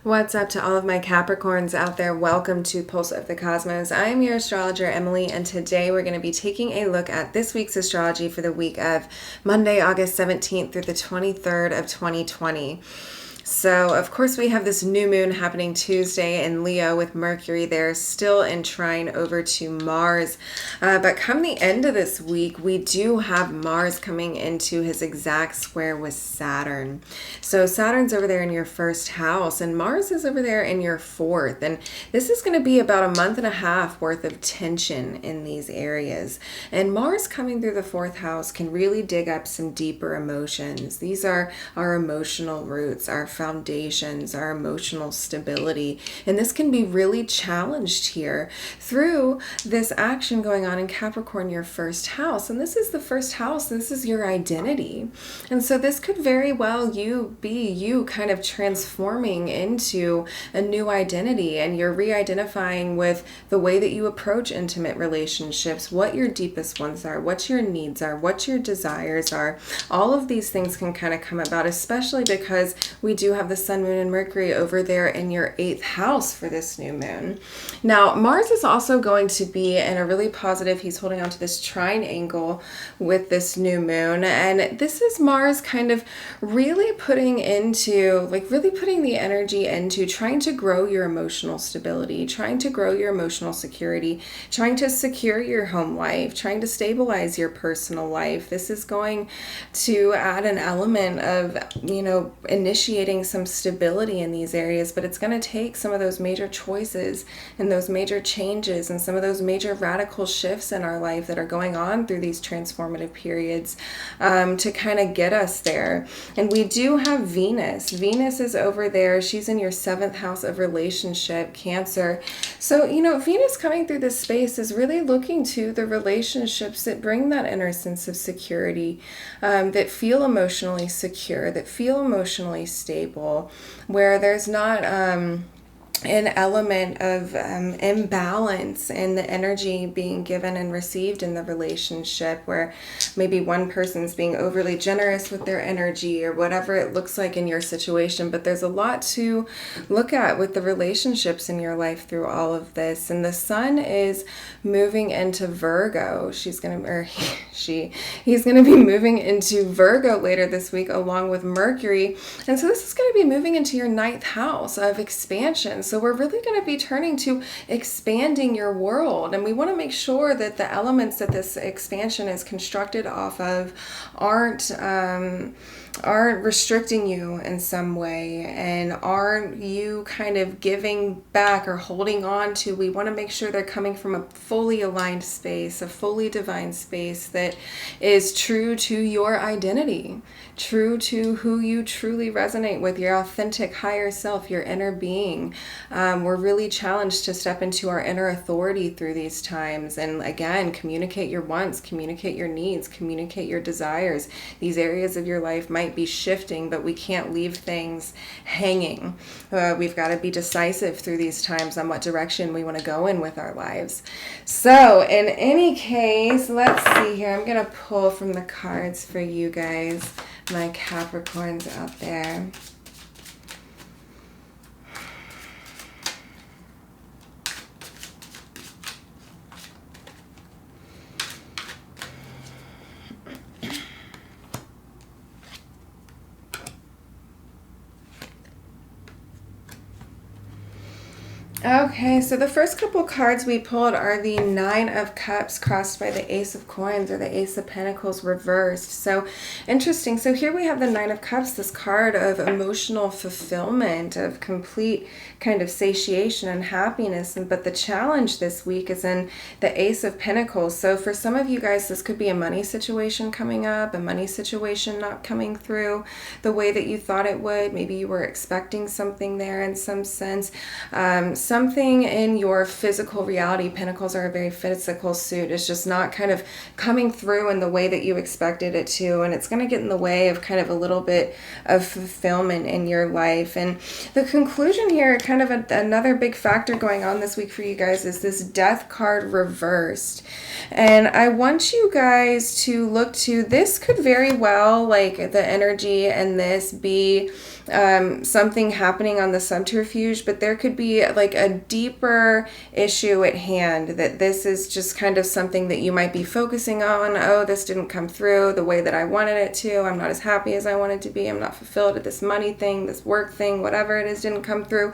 What's up to all of my Capricorns out there? Welcome to Pulse of the Cosmos. I am your astrologer, Emily, and today we're going to be taking a look at this week's astrology for the week of Monday, August 17th through the 23rd of 2020. So, of course, we have this new moon happening Tuesday in Leo with Mercury there, still in trine over to Mars. But come the end of this week, we do have Mars coming into his exact square with Saturn. So Saturn's over there in your first house, and Mars is over there in your fourth. And this is going to be about a month and a half worth of tension in these areas. And Mars coming through the fourth house can really dig up some deeper emotions. These are our emotional roots, our foundations, our emotional stability. And this can be really challenged here through this action going on in Capricorn, your first house. And this is the first house. This is your identity. And so this could very well be you kind of transforming into a new identity, and you're re-identifying with the way that you approach intimate relationships, what your deepest ones are, what your needs are, what your desires are. All of these things can kind of come about, especially because we do have the Sun, Moon, and Mercury over there in your 8th house for this new moon. Now, Mars is also going to be in a really positive, he's holding on to this trine angle with this new moon, and this is Mars kind of really putting the energy into trying to grow your emotional stability, trying to grow your emotional security, trying to secure your home life, trying to stabilize your personal life. This is going to add an element of, initiating some stability in these areas, but it's going to take some of those major choices and those major changes and some of those major radical shifts in our life that are going on through these transformative periods to kind of get us there. And we do have Venus. Venus is over there. She's in your 7th house of relationship, Cancer. So, Venus coming through this space is really looking to the relationships that bring that inner sense of security, that feel emotionally secure, that feel emotionally stable, where there's not an element of imbalance in the energy being given and received in the relationship, where maybe one person's being overly generous with their energy or whatever it looks like in your situation. But there's a lot to look at with the relationships in your life through all of this. And the Sun is moving into Virgo. He's going to be moving into Virgo later this week along with Mercury. And so this is going to be moving into your 9th house of expansion. So we're really going to be turning to expanding your world. And we want to make sure that the elements that this expansion is constructed off of aren't restricting you in some way, and aren't you kind of giving back or holding on to. We want to make sure they're coming from a fully aligned space, a fully divine space that is true to your identity, true to who you truly resonate with, your authentic higher self, your inner being. We're really challenged to step into our inner authority through these times. And again, communicate your wants, communicate your needs, communicate your desires. These areas of your life might be shifting, but we can't leave things hanging. We've got to be decisive through these times on what direction we want to go in with our lives. So in any case, let's see here. I'm going to pull from the cards for you guys, my Capricorns out there. Okay, so the first couple cards we pulled are the 9 of Cups crossed by the Ace of Coins, or the Ace of Pentacles reversed. So interesting. So here we have the 9 of Cups, this card of emotional fulfillment, of complete kind of satiation and happiness. But the challenge this week is in the Ace of Pentacles. So for some of you guys, this could be a money situation coming up, a money situation not coming through the way that you thought it would. Maybe you were expecting something there in some sense. Something in your physical reality, Pentacles are a very physical suit, is just not kind of coming through in the way that you expected it to, and it's going to get in the way of kind of a little bit of fulfillment in your life. And the conclusion here, kind of another big factor going on this week for you guys, is this Death card reversed. And I want you guys to look to, this could very well, like the energy and this be something happening on the subterfuge, but there could be like a deeper issue at hand, that this is just kind of something that you might be focusing on. Oh, this didn't come through the way that I wanted it to. I'm not as happy as I wanted to be. I'm not fulfilled at this money thing, this work thing, whatever it is didn't come through.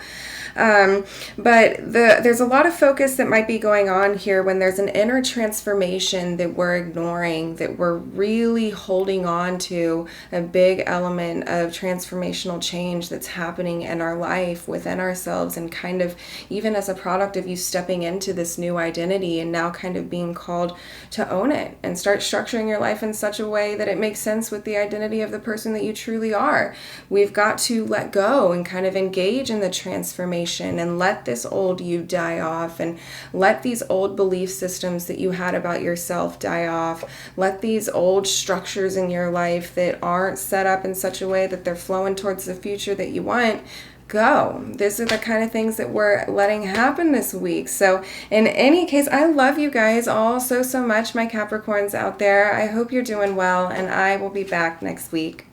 But there's a lot of focus that might be going on here when there's an inner transformation that we're ignoring, that we're really holding on to, a big element of transformational change that's happening in our life, within ourselves, and kind of even as a product of you stepping into this new identity and now kind of being called to own it and start structuring your life in such a way that it makes sense with the identity of the person that you truly are. We've got to let go and kind of engage in the transformation and let this old you die off, and let these old belief systems that you had about yourself die off. Let these old structures in your life that aren't set up in such a way that they're flowing towards the future that you want go. These are the kind of things that we're letting happen this week. So in any case, I love you guys all so much, my Capricorns out there. I hope you're doing well, and I will be back next week.